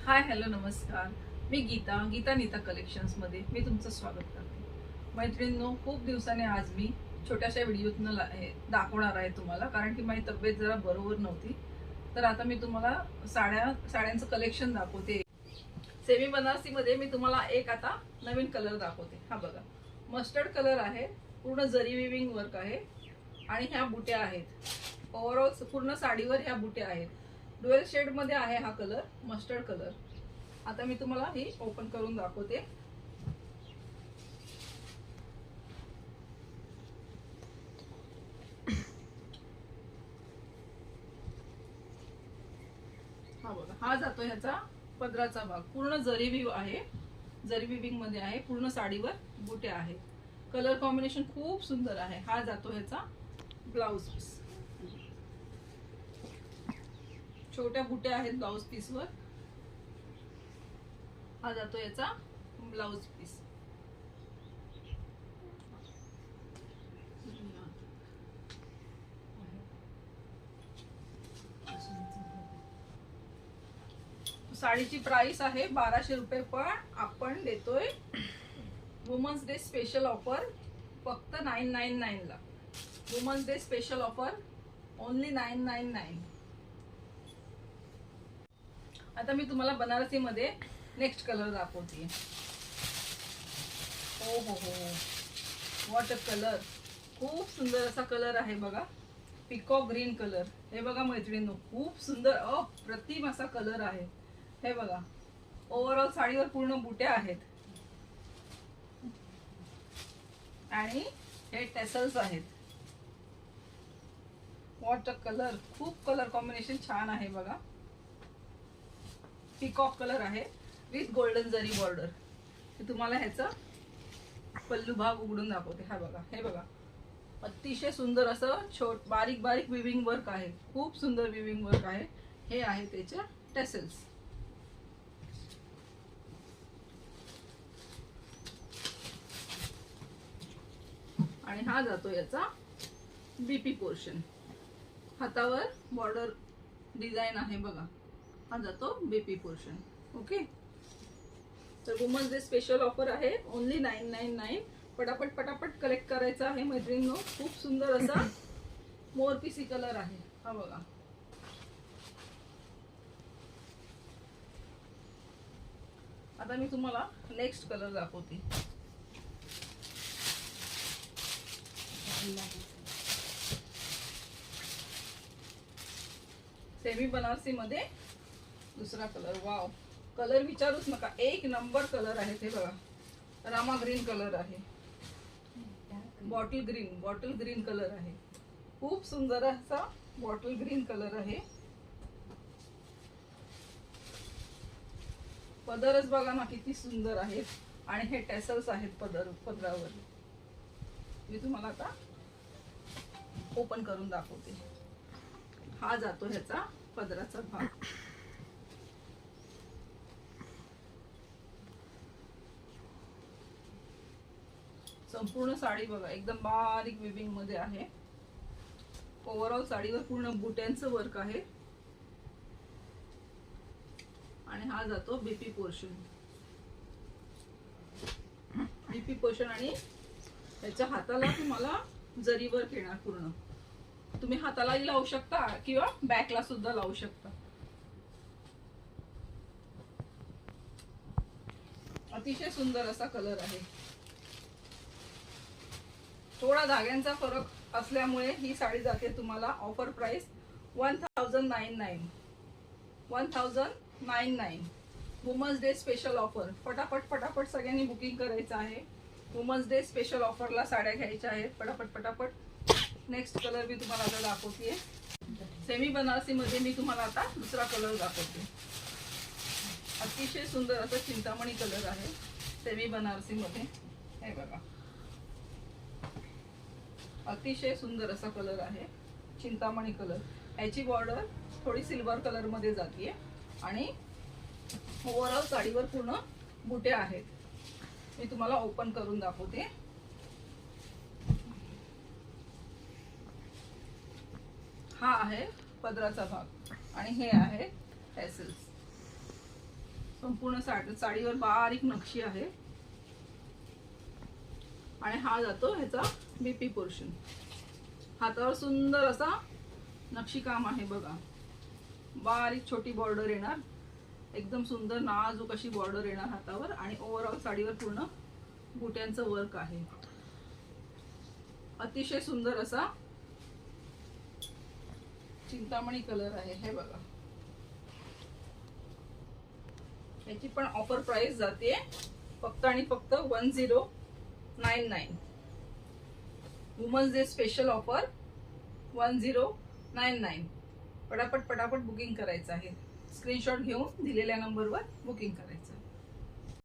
Hi hello नमस्कार. मी गीता नीता कलेक्शन्समध्ये मी तुमचं स्वागत करते. मैत्रिणींनो, खूप दिवसाने आज मी छोट्याशा व्हिडिओतनं दाखवणार आहे तुम्हाला, कारण की माझी तब्येत जरा बरोबर नव्हती. तर आता मी तुम्हाला साड्यांचं कलेक्शन दाखवते. सेमी बनारसीमध्ये मी तुम्हाला एक आता नवीन कलर दाखवते. हा बघा, मस्टर्ड कलर आहे, पूर्ण जरी विविंग वर्क आहे आणि ह्या बुट्या आहेत. ओव्हरऑल पूर्ण साडीवर ह्या बुट्या आहेत. डुएल शेड मध्ये आहे हा कलर, मस्टर्ड कलर. आता मी तुम्हाला ही ओपन करून दाखवते. हा बघा, हा जातो ह्याचा पदराचा भाग, पूर्ण जरी विव आहे, जरी विविंग मध्ये आहे, पूर्ण साडीवर बुट्या आहेत. कलर कॉम्बिनेशन खूप सुंदर आहे. हा जातो ह्याचा ब्लाउज पीस, छोट्या बुट्या आहेत ब्लाउज पीस वर. हा जातो याचा ब्लाउज पीस. साडीची प्राइस आहे 1200 रुपये, पण आपण देतोय वुमन्स डे स्पेशल ऑफर फक्त 999 ला. Women's day special offer only 999. आता मी तुम्हाला बनारसी मध्ये नेक्स्ट कलर दाखवते. हो हो हो, वॉटर कलर, खूप सुंदर असा कलर आहे बघा. Peacock green colour. हे बघा मैत्रिणींनो, खूप सुंदर अप्रतिम असा कलर आहे. हे बघा, ओव्हरऑल साडीवर पूर्ण बुट्या आहेत आणि हे टेसल्स आहेत. वॉटर कलर, खूप कलर कॉम्बिनेशन छान आहे बघा. पिकॉक कलर आहे विथ गोल्डन जरी बॉर्डर. तुम्हाला ह्याचा पल्लू भाग उघडून दाखवते. हा बघा, हे बघा, अतिशय सुंदर असं बारीक बारीक विविंग वर्क आहे. खूप सुंदर विविंग वर्क आहे. हे आहे त्याच्या टेसल्स. आणि हा जातो याचा बीपी पोर्शन. हातावर बॉर्डर डिझाइन आहे बघा. हा जातो बीपी पोर्शन. ओके, तर वुमन्स डे स्पेशल ऑफर आहे ओनली 999. पटापट पटापट कलेक्ट करायचा आहे मैत्रिणींनो. खूप सुंदर असा मोरपिसी कलर आहे. हा बघा, आता मी तुम्हाला नेक्स्ट कलर दाखवते. सेमी बनारसी मध्ये दुसरा कलर. वाव, कलर विचारूच नका, एक नंबर कलर आहे. ते बघा, रामा ग्रीन कलर आहे, बॉटल ग्रीन कलर आहे. खूप सुंदर असा बॉटल ग्रीन कलर आहे. पदरच बघा ना किती सुंदर आहे. आणि हे टेसल्स आहेत पदरावर. मी तुम्हाला आता ओपन करून दाखवते. हा जातो ह्याचा पदराचा भाग. संपूर्ण साडी बघा एकदम बारीक विविंग मध्ये आहे. ओव्हरऑल साडीवर पूर्ण बुट्यांचं वर्क आहे. आणि हा जातो बीपी पोर्शन. बीपी पोर्शन आणि त्याच्या हाताला तुम्हाला जरी वर्क येणार पूर्ण. तुम्ही हातालाही लावू शकता किंवा बॅकला सुद्धा लावू शकता. अतिशय सुंदर असा कलर आहे. थोडा धाग्यांचा फरक असल्यामुळे ही साडी जाते तुम्हाला offer price 1099. Women's day special offer. पटापट पटापट सगळ्यांनी बुकिंग करायचं आहे. वुमन्स डे स्पेशल ऑफरला साड्या घ्यायच्या आहेत. पटापट पटापट. नेक्स्ट कलर मी तुम्हाला आता दाखवते. सेमी बनारसी मध्ये मी तुम्हाला आता दुसरा कलर दाखवते. अतिशय सुंदर असा चिंतामणी कलर आहे सेमी बनारसी मध्ये. हे बघा, अतिशय सुंदर असा कलर आहे, चिंतामणी कलर. याची बॉर्डर थोडी सिल्वर कलर मध्ये जाते आणि ओव्हरऑल साडीवर पूर्ण बुट्या आहेत. मी तुम्हाला ओपन करून दाखवते. हा आहे पदराचा भाग आणि हे आहे टेसल्स. संपूर्ण साडीवर बारीक नक्षी आहे आणि हा जातो ह्याचा बीपी पोर्शन. हातावर सुंदर असा नक्षी काम आहे बघा. बारीक छोटी बॉर्डर येणार, एकदम सुंदर नाजूक अशी बॉर्डर येणार हातावर आणि ओव्हरऑल साडीवर पूर्ण बुट्यांचं वर्क आहे. अतिशय सुंदर असा चिंतामणी कलर आहे हे बघा. याची पण ऑफर प्राइस जाते फक्त आणि फक्त 1099. Women's day special offer 1099. पटापट बुकिंग करायचं आहे. स्क्रीनशॉट घेऊन दिलेल्या नंबरवर बुकिंग करायचं.